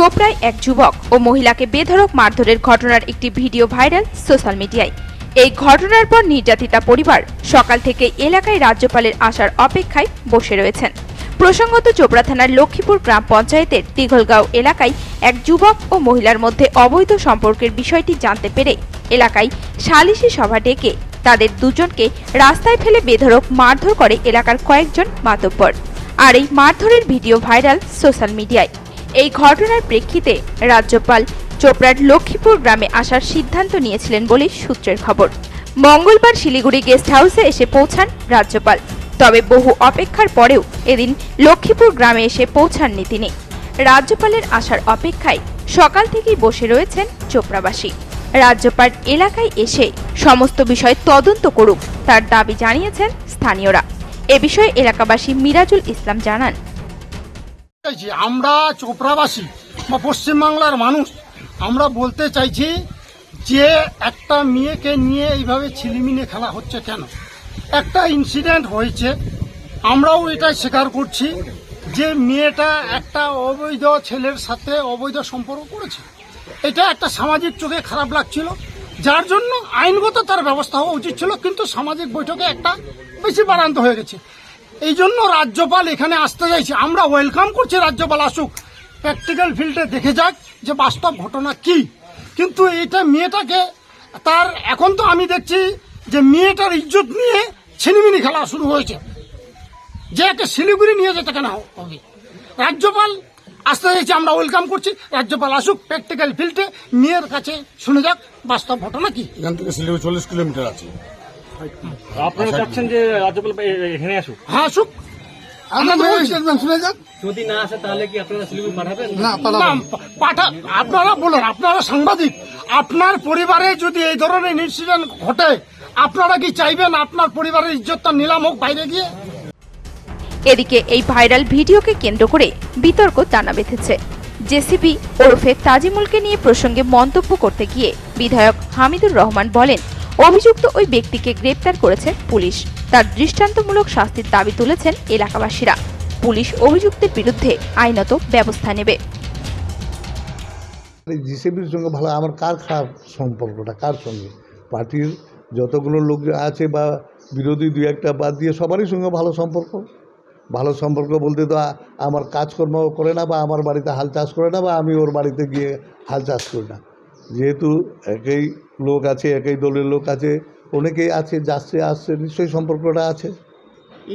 চোপড়ায় এক যুবক ও মহিলাকে বেধড়ক মারধরের ঘটনার একটি ভিডিও ভাইরাল সোশ্যাল মিডিয়ায়। এই ঘটনার পর নির্যাতিতা পরিবার সকাল থেকে এলাকায় রাজ্যপালের আসার অপেক্ষায় বসে রয়েছেন। প্রসঙ্গত, চোপড়া থানার লক্ষ্মীপুর গ্রাম পঞ্চায়েতের দিঘলগাঁও এলাকায় এক যুবক ও মহিলার মধ্যে অবৈধ সম্পর্কের বিষয়টি জানতে পেরে এলাকায় সালিশি সভা ডেকে তাদের দুজনকে রাস্তায় ফেলে বেধড়ক মারধর করে এলাকার কয়েকজন মাতব্বর। আর এই মারধরের ভিডিও ভাইরাল সোশ্যাল মিডিয়ায়। এই ঘটনার প্রেক্ষিতে রাজ্যপাল চোপড়ার লক্ষ্মীপুর গ্রামে আসার সিদ্ধান্ত নিয়েছিলেন বলে সূত্রের খবর। মঙ্গলবার শিলিগুড়ি গেস্ট হাউসে এসে পৌঁছান রাজ্যপাল। তবে বহু অপেক্ষার পরেও এদিন লক্ষ্মীপুর গ্রামে এসে পৌঁছাননি তিনি। রাজ্যপালের আসার অপেক্ষায় সকাল থেকেই বসে রয়েছেন চোপড়াবাসী। রাজ্যপাল এলাকায় এসে সমস্ত বিষয় তদন্ত করুক তার দাবি জানিয়েছেন স্থানীয়রা। এ বিষয়ে এলাকাবাসী মিরাজুল ইসলাম জানান, আমরা চোপড়াবাসী বা পশ্চিমবাংলার মানুষ আমরা বলতে চাইছি যে একটা মেয়েকে নিয়ে এইভাবে ছিলিমিলি খেলা হচ্ছে কেন? একটা ইনসিডেন্ট হয়েছে, আমরাও এটাই স্বীকার করছি যে মেয়েটা একটা অবৈধ ছেলের সাথে অবৈধ সম্পর্ক করেছে। এটা একটা সামাজিক চোখে খারাপ লাগছিল, যার জন্য আইনগত তার ব্যবস্থা হওয়া উচিত ছিল, কিন্তু সামাজিক বৈঠকে একটা বেশি বাড়ান্ত হয়ে গেছে। এই জন্য রাজ্যপাল এখানে আসতে চাইছে। আমরা ওয়েলকাম করছি রাজ্যপাল আসুক, প্র্যাকটিক্যাল ফিল্ডে দেখে যাক যে বাস্তব ঘটনা কি। কিন্তু এটা মেয়েটাকে তার এখন তো আমি দেখছি যে মেয়েটার ইজ্জত নিয়ে ছিনিমিনি খেলা শুরু হয়েছে, যে একটা শিলিগুড়ি নিয়ে যেতে কেন হবে। রাজ্যপাল আসতে চাইছে, আমরা ওয়েলকাম করছি, রাজ্যপাল আসুক, প্র্যাকটিক্যাল ফিল্ডে মেয়ের কাছে শুনে যাক বাস্তব ঘটনা কি। এখান থেকে শিলিগুড়ি 40 কিলোমিটার আছে। আপনারা চাচ্ছেন যে রাজ্যপাল এখানে আসুক? হ্যাঁ, আসুক, শুনে যাক। যদি না আসে তাহলে কি আপনারা শিলিগুড়ি পাঠাবেন? না, আপনারা বলেন, আপনারা সাংবাদিক, আপনার পরিবারে যদি এই ধরনের ইনসিডেন্ট ঘটে আপনারা কি চাইবেন আপনার পরিবারের ইজ্জতটা নিলাম হোক বাইরে গিয়ে? এদিকে এই ভাইরাল ভিডিওকে কেন্দ্র করে বিতর্ক দানা বেঁধেছে। জেসিবি ওরফে তাজিমুলকে নিয়ে প্রসঙ্গে মন্তব্য করতে গিয়ে বিধায়ক হামিদুর রহমান বলেন, অভিযুক্ত ওই ব্যক্তিকে গ্রেপ্তার করেছে পুলিশ। তার দৃষ্টান্তমূলক শাস্তির দাবি তুলেছেন এলাকাবাসীরা। পুলিশ অভিযুক্তের বিরুদ্ধে আইনত ব্যবস্থা নেবে। জিসিবির সঙ্গে ভালো আমার কার খারাপ সম্পর্কটা কার সঙ্গে? পার্টির যতগুলো লোক আছে বা বিরোধী দুই একটা বাদ দিয়ে সবারই সঙ্গে ভালো সম্পর্ক। ভালো সম্পর্ক বলতে তো আমার কাজকর্ম করে না, বা আমার বাড়িতে হাল চাষ করে না, বা আমি ওর বাড়িতে গিয়ে হাল চাষ করি না। যেহেতু একই লোক আছে, একই দলের লোক আছে, অনেকেই আছে, যাচ্ছে আসছে, নিশ্চয়ই সম্পর্কটা আছে।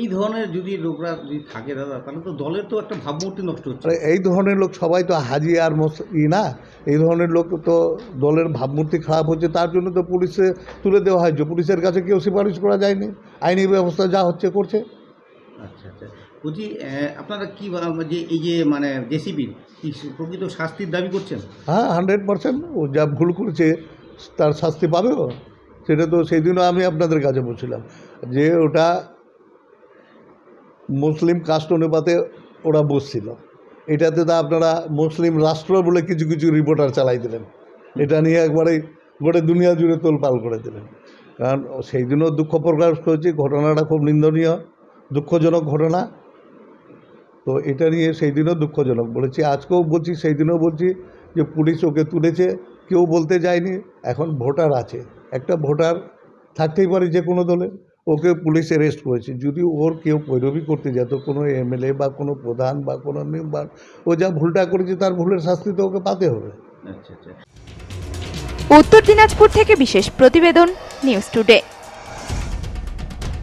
এই ধরনের যদি লোকরা যদি থাকে দাদা, তাহলে তো দলের তো একটা ভাবমূর্তি নষ্ট হচ্ছে। এই ধরনের লোক সবাই তো হাজি আর না, এই ধরনের লোক তো দলের ভাবমূর্তি খারাপ হচ্ছে, তার জন্য তো পুলিশে তুলে দেওয়া হয়েছে। পুলিশের কাছে কেউ সুপারিশ করা যায়নি, আইনি ব্যবস্থা যা হচ্ছে করছে। আচ্ছা আচ্ছা, বলছি আপনারা কি যে এই যে মানে জেসিবির কি প্রকৃত শাস্তির দাবি করছেন? হ্যাঁ, 100%। ও যা ভুল করেছে তার শাস্তি পাবে। সেটা তো সেই দিনও আমি আপনাদের কাছে বলছিলাম যে ওটা মুসলিম কাস্ট অনুপাতে ওরা বসছিল। এটাতে তো আপনারা মুসলিম রাষ্ট্র বলে কিছু কিছু রিপোর্টার চালাই দিলেন, এটা নিয়ে একবারেই গোটা দুনিয়া জুড়ে তোলপাল করে দিলেন। কারণ সেই দিনও দুঃখ প্রকাশ করেছি, ঘটনাটা খুব নিন্দনীয়, দুঃখজনক ঘটনা। তো এটা নিয়ে সেই দিনও দুঃখজনক বলেছি, আজকেও বলছি, সেই দিনও বলছি যে পুলিশ ওকে তুলেছে, কেউ বলতে যায়নি। এখন ভোটার আছে, একটা ভোটার থাকতেই পারে যে কোনো দলের, ওকে পুলিশ অ্যারেস্ট করেছে। যদি ওর কেউ কৈরবি করতে যেত, কোনো এমএলএ বা কোনো প্রধান বা কোনো মেম্বার, ও যা ভুলটা করেছে তার ভুলের শাস্তি তো ওকে পাতে হবে। আচ্ছা আচ্ছা। উত্তর দিনাজপুর থেকে বিশেষ প্রতিবেদন, নিউজ টুডে।